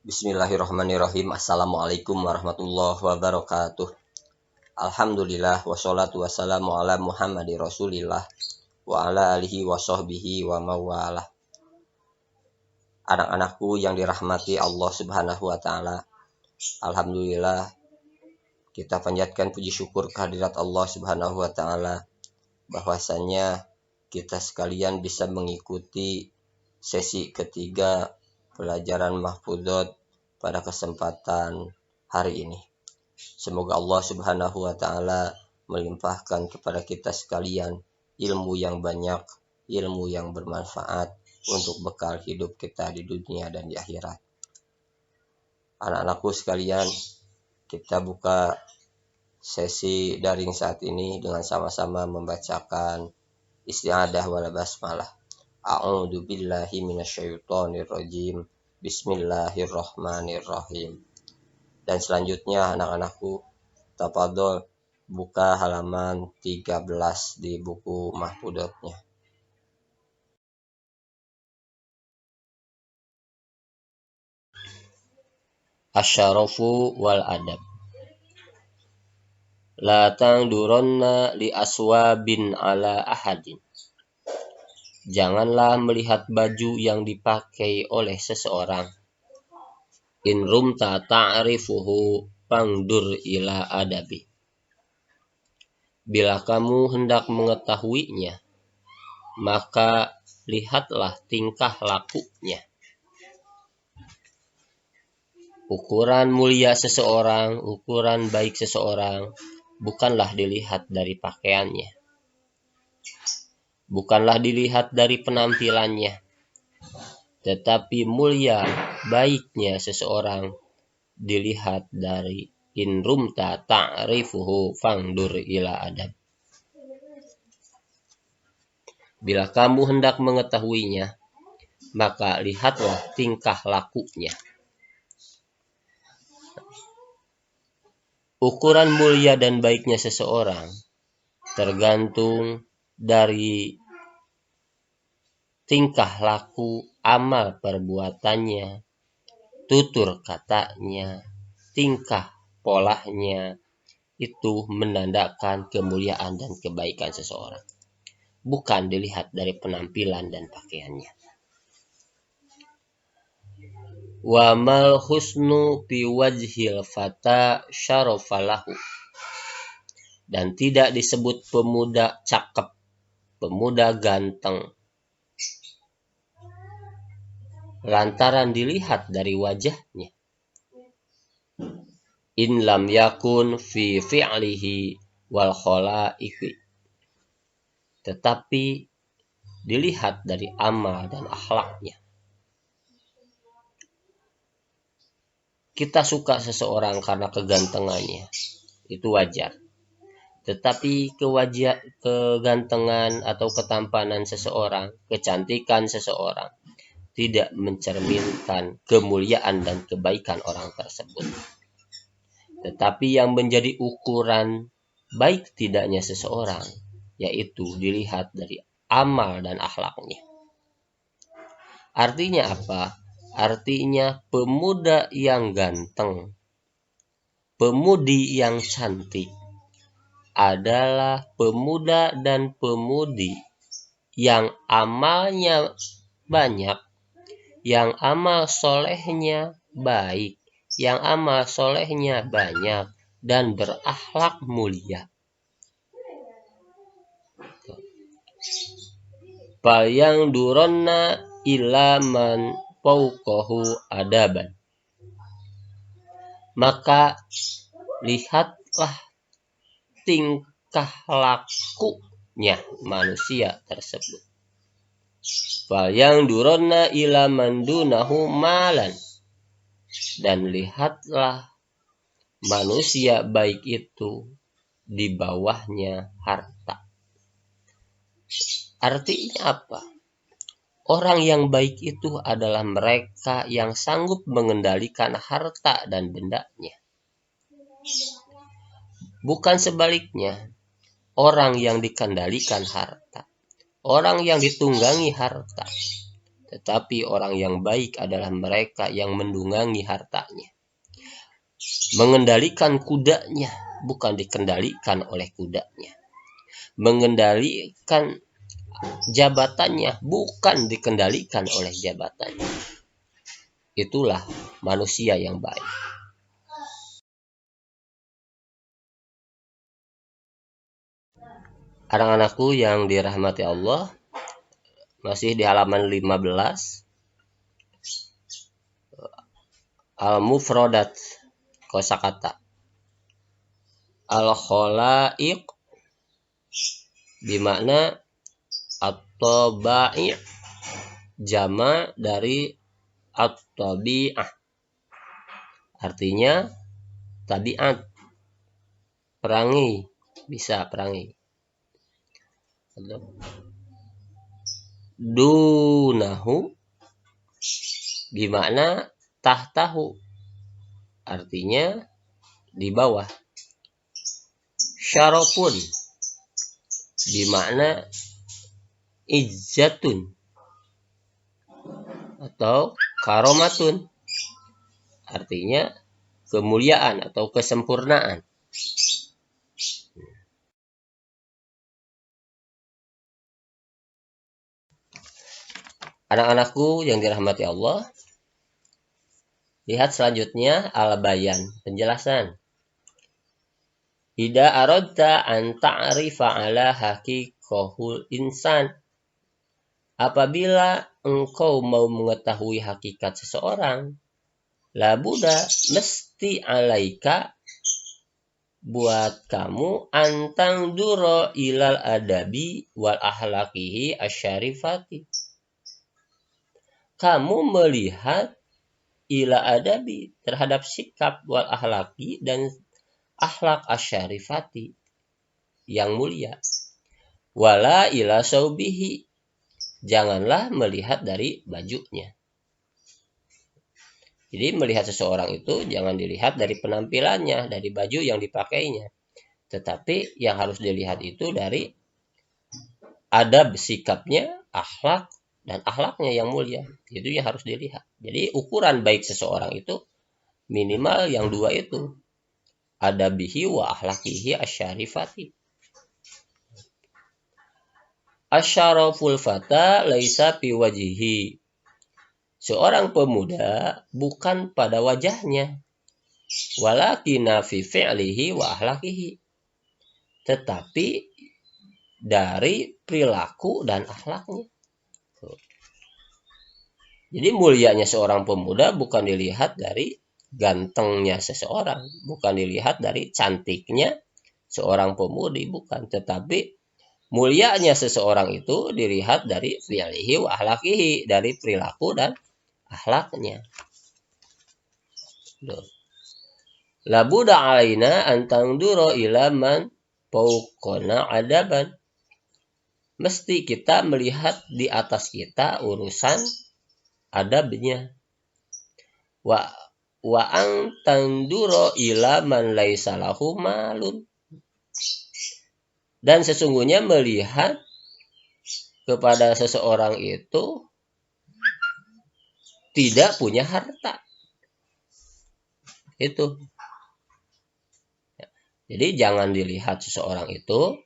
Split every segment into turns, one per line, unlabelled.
Bismillahirrahmanirrahim. Assalamualaikum warahmatullahi wabarakatuh. Alhamdulillah wassalatu wassalamu ala Muhammadir Rasulillah wa ala alihi wa sahbihi wa mawalah. Anak-anakku yang dirahmati Allah Subhanahu wa taala. Alhamdulillah kita panjatkan puji syukur kehadirat Allah Subhanahu wa taala bahwasanya kita sekalian bisa mengikuti sesi ketiga pelajaran mahfudhot pada kesempatan hari ini. Semoga Allah Subhanahu wa taala melimpahkan kepada kita sekalian ilmu yang banyak, ilmu yang bermanfaat untuk bekal hidup kita di dunia dan di akhirat. Anak-anakku sekalian, kita buka sesi daring saat ini dengan sama-sama membacakan isti'adah wal basmalah. A'udzu billahi minasyaitonir rajim. Bismillahirrahmanirrahim. Dan selanjutnya anak-anakku, tafadhol buka halaman 13 di buku mahfudhotnya. Asyarafu wal adab. La tangduranna li aswabin ala ahadin. Janganlah melihat baju yang dipakai oleh seseorang. In rumta ta'rifuhu pangdur ila adabi. Bila kamu hendak mengetahuinya, maka lihatlah tingkah lakunya. Ukuran mulia seseorang, ukuran baik seseorang, bukanlah dilihat dari pakaiannya. Bukanlah dilihat dari penampilannya, tetapi mulia baiknya seseorang dilihat dari in rumta ta'rifuhu fangdur ila adab. Bila kamu hendak mengetahuinya, maka lihatlah tingkah lakunya. Ukuran mulia dan baiknya seseorang tergantung dari tingkah laku, amal perbuatannya, tutur katanya, tingkah polanya, itu menandakan kemuliaan dan kebaikan seseorang. Bukan dilihat dari penampilan dan pakaiannya. Wa mal husnu fi wajhil fata syarafalahu. Dan tidak disebut pemuda cakep, pemuda ganteng, lantaran dilihat dari wajahnya. In lam yakun fi fi'lihi wal khalaiqi. Tetapi dilihat dari amal dan akhlaknya. Kita suka seseorang karena kegantengannya, itu wajar. Tetapi kegantengan atau ketampanan seseorang, kecantikan seseorang tidak mencerminkan kemuliaan dan kebaikan orang tersebut. Tetapi yang menjadi ukuran baik tidaknya seseorang, yaitu dilihat dari amal dan akhlaknya. Artinya apa? Artinya pemuda yang ganteng, pemudi yang cantik adalah pemuda dan pemudi yang amalnya banyak, yang amal solehnya baik, yang amal solehnya banyak, dan berakhlak mulia. Yang duronna ilaman fauqahu adaban. Maka lihatlah tingkah lakunya manusia tersebut. Yang duronna ilaman dunahu malan. Dan lihatlah manusia baik itu di bawahnya harta. Artinya apa? Orang yang baik itu adalah mereka yang sanggup mengendalikan harta dan bendanya. Bukan sebaliknya, orang yang dikendalikan harta, orang yang ditunggangi harta, tetapi orang yang baik adalah mereka yang mendungangi hartanya, mengendalikan kudanya, bukan dikendalikan oleh kudanya, mengendalikan jabatannya, bukan dikendalikan oleh jabatannya. Itulah manusia yang baik. Anak-anakku yang dirahmati Allah, masih di halaman 15, al-mufradat, kosakata. Al-khalaiq bermakna at-tabai', jama dari at-tabi'ah, artinya tabiat, perangi, bisa perangi. Dunahu gimana tahtahu, artinya di bawah. Syarafun gimana izzatun atau karomatun, artinya kemuliaan atau kesempurnaan. Anak-anakku yang dirahmati Allah, lihat selanjutnya al-bayan, penjelasan. Idza aradta an ta'rifa ala haqiqahul insan, apabila engkau mau mengetahui hakikat seseorang, la buddha, mesti alaika, buat kamu, antang duro ilal adabi wal ahlakihi asyarifati, kamu melihat ila adabi, terhadap sikap, wal ahlaki, dan akhlak asyarifati, yang mulia. Wala ila saubihi, janganlah melihat dari bajunya. Jadi melihat seseorang itu jangan dilihat dari penampilannya, dari baju yang dipakainya, tetapi yang harus dilihat itu dari adab sikapnya, akhlak, dan akhlaknya yang mulia. Itu yang harus dilihat. Jadi ukuran baik seseorang itu minimal yang dua itu, adabihi wa akhlakihi asyarifati. Asyaraful fata laisa fi wajihi, seorang pemuda bukan pada wajahnya, walakina fi fi'lihi wa akhlakihi, tetapi dari perilaku dan akhlaknya. Jadi mulianya seorang pemuda bukan dilihat dari gantengnya seseorang, bukan dilihat dari cantiknya seorang pemudi, bukan, tetapi mulianya seseorang itu dilihat dari fi'lihi wa akhlakihi, dari perilaku dan akhlaknya. La buddha alaina an tangduro ila man fawqana adaban, mesti kita melihat di atas kita urusan adabnya. Wa ang tanduro ila man laisa lahu malun, dan sesungguhnya melihat kepada seseorang itu tidak punya harta. Itu. Jadi jangan dilihat seseorang itu,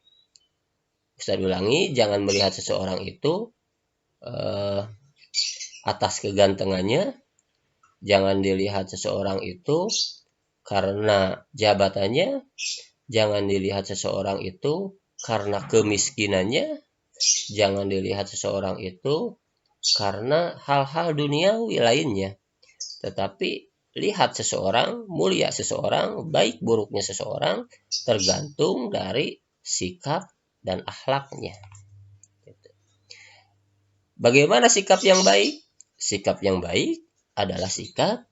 Ustaz ulangi, jangan melihat seseorang itu atas kegantengannya, jangan dilihat seseorang itu karena jabatannya, jangan dilihat seseorang itu karena kemiskinannya, jangan dilihat seseorang itu karena hal-hal duniawi lainnya, tetapi lihat seseorang, mulia seseorang, baik buruknya seseorang tergantung dari sikap dan akhlaknya. Bagaimana sikap yang baik? Sikap yang baik adalah sikap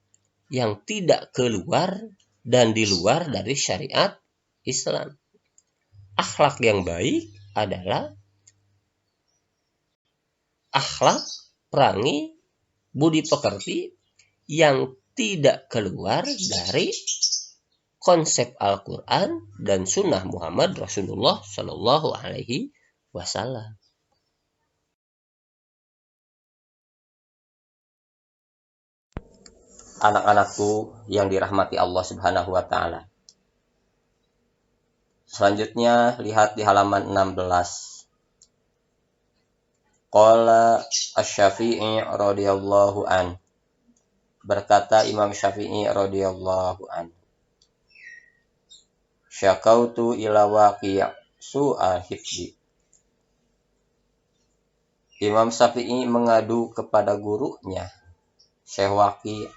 yang tidak keluar dan di luar dari syariat Islam. Akhlak yang baik adalah akhlak perangi, budi pekerti yang tidak keluar dari konsep Al-Quran dan Sunnah Muhammad Rasulullah Shallallahu Alaihi Wasallam. anak-anakku yang dirahmati Allah Subhanahu wa taala. Selanjutnya lihat di halaman 16. Qala Asy-Syafi'i radhiyallahu an. Berkata Imam Syafi'i radhiyallahu an. Syakautu ila waqi' su'al hifdi. Imam Syafi'i mengadu kepada gurunya Syekh Waqi'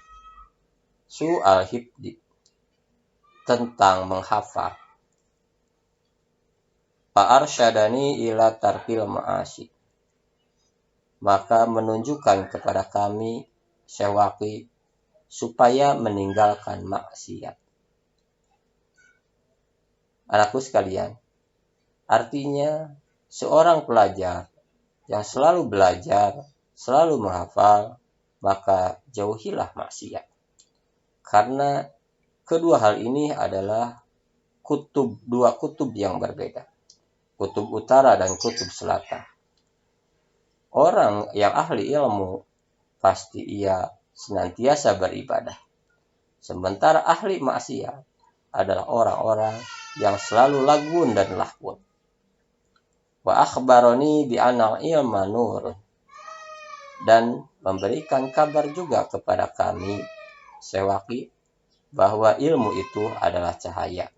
su'al hifdi, tentang menghafal. Fa'arsyadani ila tarkil ma'asi. Maka menunjukkan kepada kami Syekh Waqi' supaya meninggalkan maksiat. Anakku sekalian, artinya seorang pelajar yang selalu belajar, selalu menghafal, maka jauhilah maksiat. Karena kedua hal ini adalah dua kutub yang berbeda. Kutub utara dan kutub selatan. Orang yang ahli ilmu pasti ia senantiasa beribadah. Sementara ahli maksiat adalah orang-orang yang selalu lagun dan lahwun. Wa akhbaroni bi anna ilma nur. Dan memberikan kabar juga kepada kami Syekh Waqi' bahwa ilmu itu adalah cahaya.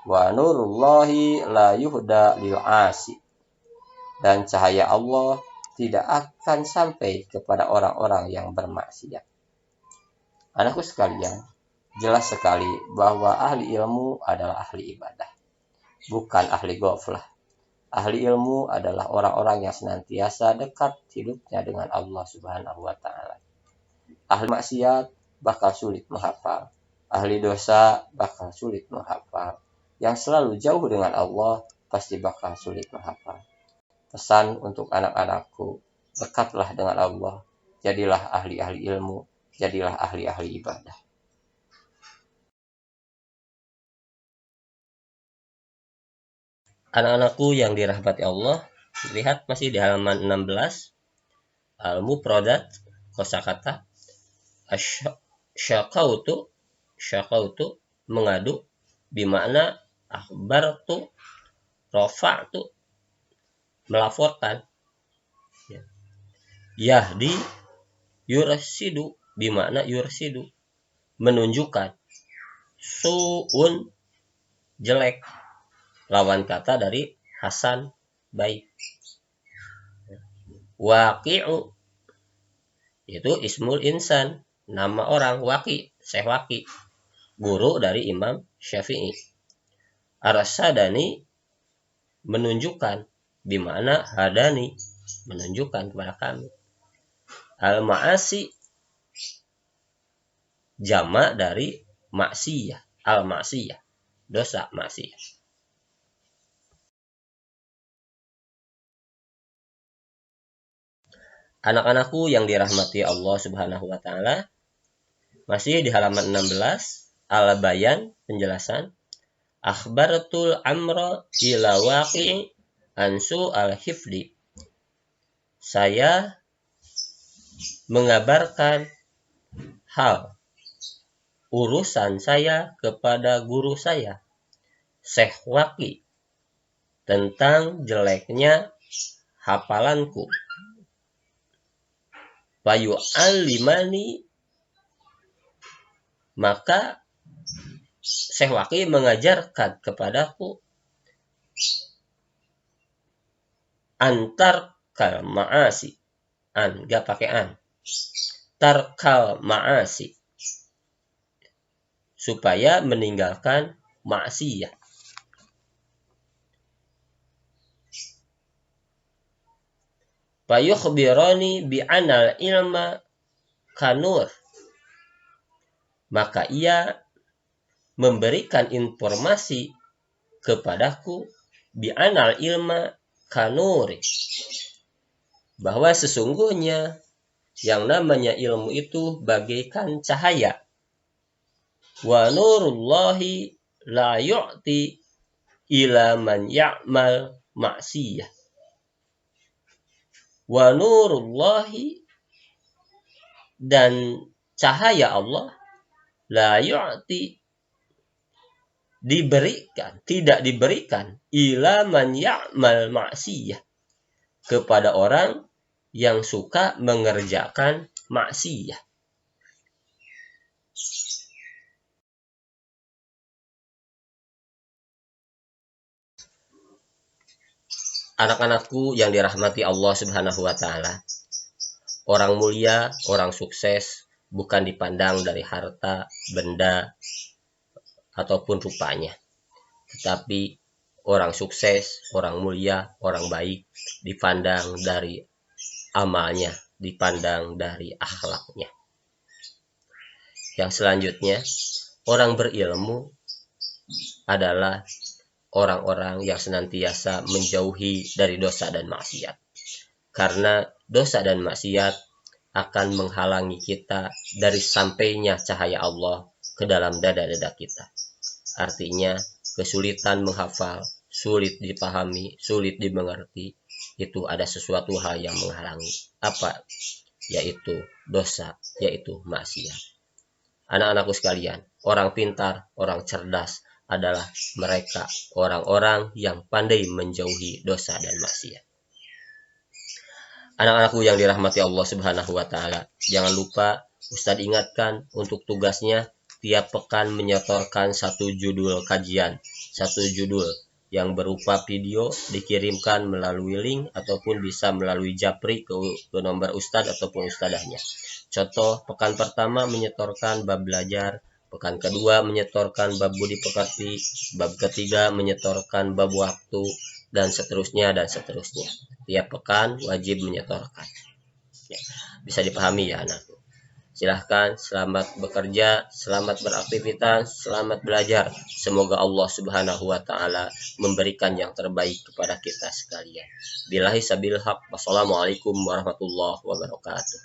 Wa nurullahi la yuhda lil 'asi. Dan cahaya Allah tidak akan sampai kepada orang-orang yang bermaksiat. Anakku sekalian, jelas sekali bahwa ahli ilmu adalah ahli ibadah, bukan ahli ghaflah. Ahli ilmu adalah orang-orang yang senantiasa dekat hidupnya dengan Allah Subhanahu wa taala. Ahli maksiat bakal sulit menghafal. Ahli dosa bakal sulit menghafal. Yang selalu jauh dengan Allah pasti bakal sulit menghafal. Pesan untuk anak-anakku, dekatlah dengan Allah. Jadilah ahli-ahli ilmu, jadilah ahli-ahli ibadah. Anak-anakku yang dirahmati Allah, lihat masih di halaman 16. Al-Mufradat, kosakata. Syakautu, mengadu, bimakna akhbartu, rafa'tu, melaporkan. Yahdi, yursidu, bimakna yursidu, menunjukkan. Su'un, jelek, lawan kata dari hasan, baik. Waqi'u, itu ismul insan, nama orang. Waqi', Syekh Waqi', guru dari Imam Syafi'i. Arsyadani, menunjukkan, bimana hadani, menunjukkan kepada kami. Al-ma'asi, jamak dari maksiyah, al-maksiyah, dosa maksiyah. Anak-anakku yang dirahmati Allah Subhanahu wa taala, masih di halaman 16, al-bayan, penjelasan. Akhbaratul amra ila waqi'i ansu al-hifdi. Saya mengabarkan hal urusan saya kepada guru saya, Syekh Waqi', tentang jeleknya hafalanku. Fayu'allimani, maka Syekh Waqi' mengajarkan kepadaku antar kal ma'asi, gak pakai an, tarkal ma'asi, supaya meninggalkan maksiyah. Fayukhbirani bi'anal ilma kanur, maka ia memberikan informasi kepadaku bi'anal ilma kanuri, bahwa sesungguhnya yang namanya ilmu itu bagaikan cahaya. Wa nurullahi la yu'ti ila man ya'mal maksiyah. Wa nurullahi, dan cahaya Allah la yu'ti, tidak diberikan ila man ya'mal ma'siyah, kepada orang yang suka mengerjakan maksiyah. Anak-anakku yang dirahmati Allah Subhanahu wa taala, orang mulia, orang sukses bukan dipandang dari harta, benda, ataupun rupanya. Tetapi orang sukses, orang mulia, orang baik dipandang dari amalnya, dipandang dari akhlaknya. Yang selanjutnya, orang berilmu adalah orang-orang yang senantiasa menjauhi dari dosa dan maksiat. Karena dosa dan maksiat akan menghalangi kita dari sampainya cahaya Allah ke dalam dada-dada kita. Artinya, kesulitan menghafal, sulit dipahami, sulit dimengerti, itu ada sesuatu hal yang menghalangi. Apa? Yaitu dosa, yaitu maksiat. Anak-anakku sekalian, orang pintar, orang cerdas adalah mereka orang-orang yang pandai menjauhi dosa dan maksiat. Anak-anakku yang dirahmati Allah Subhanahu wa taala, jangan lupa Ustadz ingatkan untuk tugasnya tiap pekan menyetorkan satu judul kajian, satu judul yang berupa video dikirimkan melalui link ataupun bisa melalui japri ke nomor Ustadz ataupun Ustadahnya. Contoh, pekan pertama menyetorkan bab belajar, pekan kedua menyetorkan bab budi pekerti, bab ketiga menyetorkan bab waktu, dan seterusnya dan seterusnya. Tiap pekan wajib menyetorkan. Ya, bisa dipahami ya anakku. Silahkan, selamat bekerja, selamat beraktivitas, selamat belajar. Semoga Allah Subhanahu wa taala memberikan yang terbaik kepada kita sekalian. Billahi sabil haq. Wassalamualaikum warahmatullahi wabarakatuh.